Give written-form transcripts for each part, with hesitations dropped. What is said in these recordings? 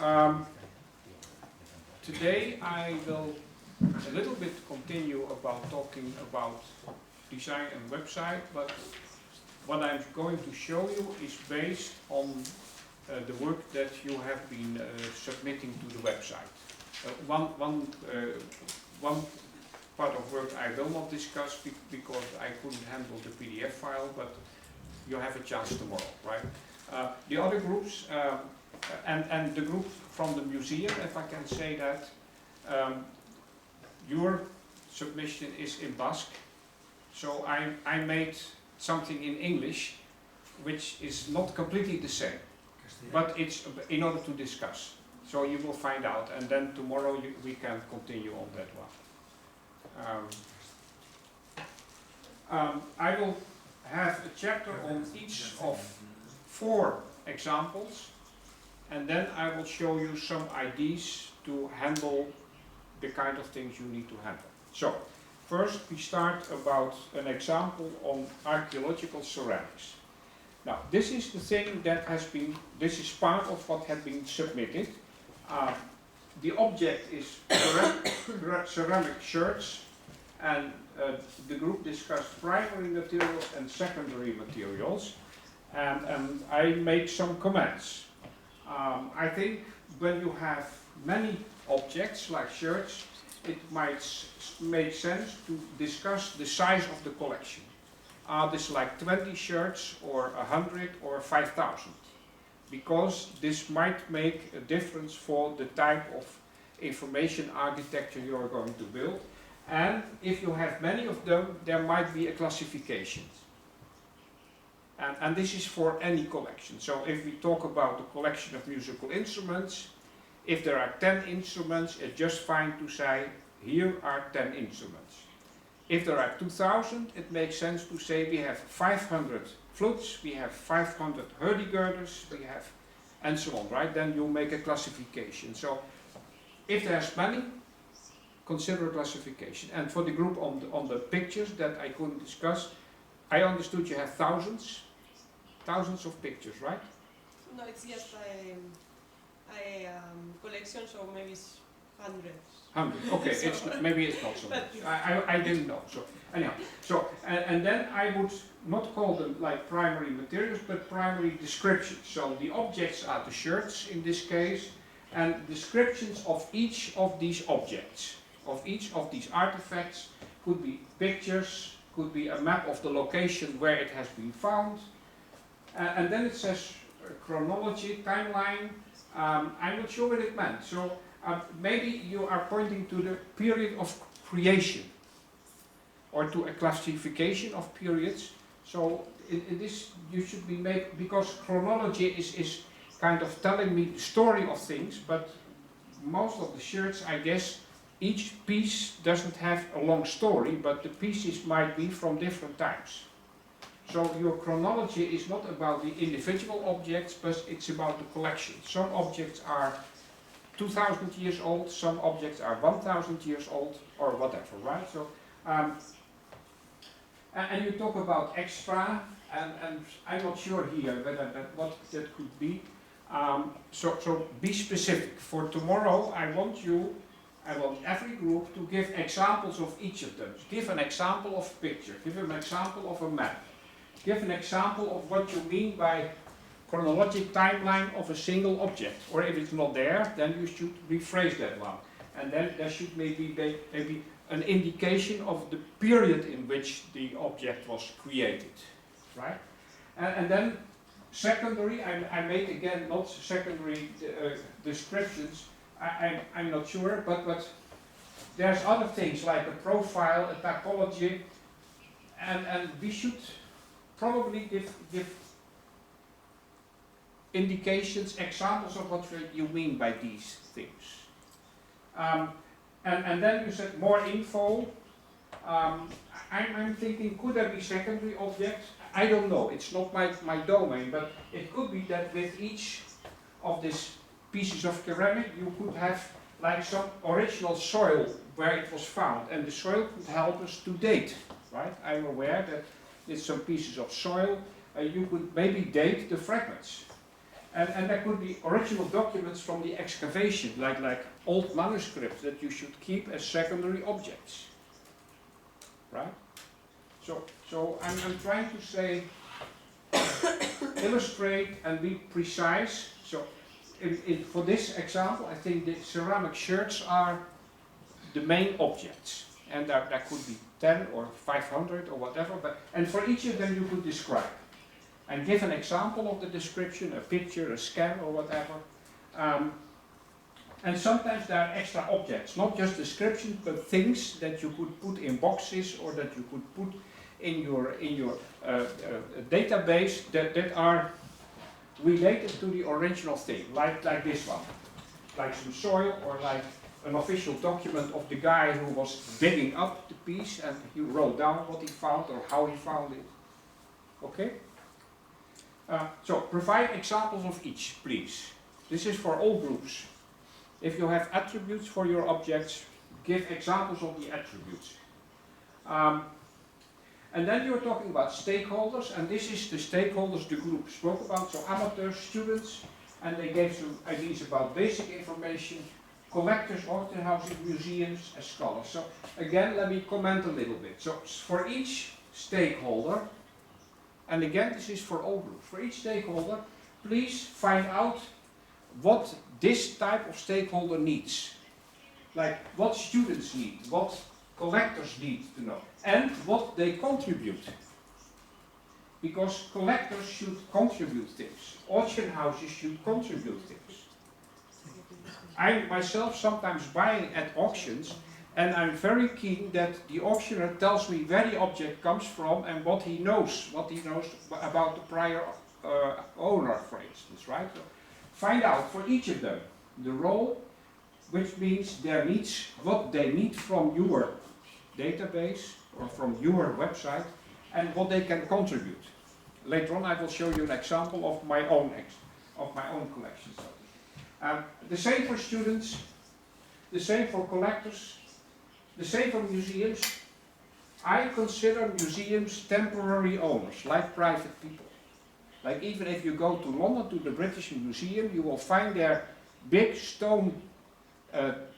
Um, Today I will a little bit continue about talking about design and website, but what I'm going to show you is based on the work that you have been submitting to the website. One part of work I will not discuss because I couldn't handle the PDF file, but you have a chance tomorrow, right? The other groups, and the group from the museum, if I can say that, your submission is in Basque, so I made something in English, which is not completely the same, but it's in order to discuss. So you will find out, and then tomorrow we can continue on that one. I will have a chapter on each of 4 examples, and then I will show you some ideas to handle the kind of things you need to handle. So, first we start about an example on archaeological ceramics. Now, this is the thing that has been, this is part of what had been submitted. The object is ceramic sherds, and the group discussed primary materials and secondary materials, and I made some comments. I think when you have many objects like sherds, it might make sense to discuss the size of the collection. Are this like 20 sherds or 100 or 5,000? Because this might make a difference for the type of information architecture you are going to build. And if you have many of them, there might be a classification. And this is for any collection. So if we talk about the collection of musical instruments, if there are 10 instruments, it's just fine to say, here are 10 instruments. If there are 2,000, it makes sense to say we have 500 flutes, we have 500 hurdy-gurders, we have, and so on, right? Then you make a classification. So if there's many, consider a classification. And for the group on the pictures that I couldn't discuss, I understood you have thousands of pictures, right? No, it's just a collection, so maybe it's hundreds. 100. Okay, So it's maybe it's not so much. I didn't know. So anyhow, so and then I would not call them like primary materials, but primary descriptions. So the objects are the sherds in this case, and descriptions of each of these objects, of each of these artifacts, could be pictures, could be a map of the location where it has been found, and then it says chronology, timeline. I'm not sure what it meant. So maybe you are pointing to the period of creation or to a classification of periods. So in this you should be made, because chronology is kind of telling me the story of things, but most of the sherds, I guess, each piece doesn't have a long story, but the pieces might be from different times. So your chronology is not about the individual objects, but it's about the collection. Some objects are 2,000 years old, some objects are 1,000 years old, or whatever, right? So, and you talk about extra, and I'm not sure here whether what that could be. So be specific. For tomorrow, I want every group to give examples of each of them. Give an example of a picture, give an example of a map. Give an example of what you mean by chronological timeline of a single object. Or if it's not there, then you should rephrase that one. And then there should maybe an indication of the period in which the object was created. Right? And then secondary, I made again not secondary descriptions. I'm not sure, but there's other things like a profile, a typology, and we should probably give indications, examples of what you mean by these things. And then you said more info. I'm thinking, could there be secondary objects? I don't know, it's not my domain, but it could be that with each of these pieces of ceramic you could have like some original soil where it was found, and the soil could help us to date, right? I'm aware that with some pieces of soil you could maybe date the fragments. And there could be original documents from the excavation, like old manuscripts that you should keep as secondary objects. Right? So I'm trying to say, illustrate and be precise. So for this example, I think the ceramic sherds are the main objects. And there could be 10 or 500 or whatever, and for each of them you could describe. And give an example of the description, a picture, a scan or whatever. And sometimes there are extra objects, not just descriptions, but things that you could put in boxes or that you could put in your database that are related to the original thing, like this one, like some soil or like an official document of the guy who was digging up the piece and he wrote down what he found or how he found it. Okay? So provide examples of each, please. This is for all groups. If you have attributes for your objects, give examples of the attributes. And then you're talking about stakeholders, and this is the stakeholders the group spoke about, so amateurs, students, and they gave some ideas about basic information, collectors, auction houses, museums, and scholars. So again, let me comment a little bit. So for each stakeholder, and again this is for all groups, for each stakeholder, please find out what this type of stakeholder needs. Like what students need, what collectors need to know, and what they contribute. Because collectors should contribute things, auction houses should contribute things. I myself sometimes buying at auctions, and I'm very keen that the auctioneer tells me where the object comes from and what he knows about the prior owner, for instance, right? So find out for each of them the role, which means their needs, what they need from your database or from your website, and what they can contribute. Later on, I will show you an example of my own collection. The same for students, the same for collectors, the same for museums. I consider museums temporary owners, like private people. Like even if you go to London to the British Museum, you will find there big stone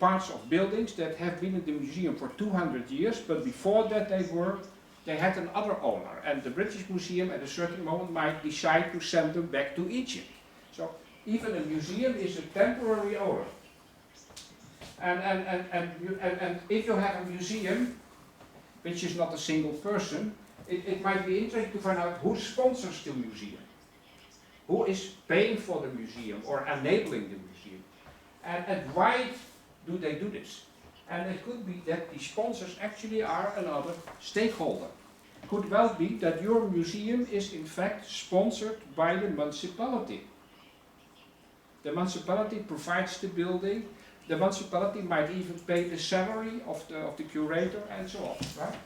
parts of buildings that have been in the museum for 200 years, but before that they had another owner, and the British Museum at a certain moment might decide to send them back to Egypt. So even a museum is a temporary owner. And if you have a museum, which is not a single person, it might be interesting to find out who sponsors the museum. Who is paying for the museum or enabling the museum. And why do they do this? And it could be that the sponsors actually are another stakeholder. Could well be that your museum is in fact sponsored by the municipality. The municipality provides the building. The municipality might even pay the salary of the curator and so on, right?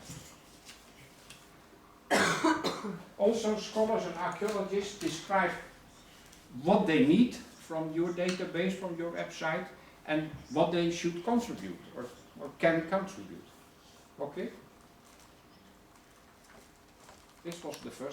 Also, scholars and archaeologists describe what they need from your database, from your website, and what they should contribute or can contribute. Okay? This was the first.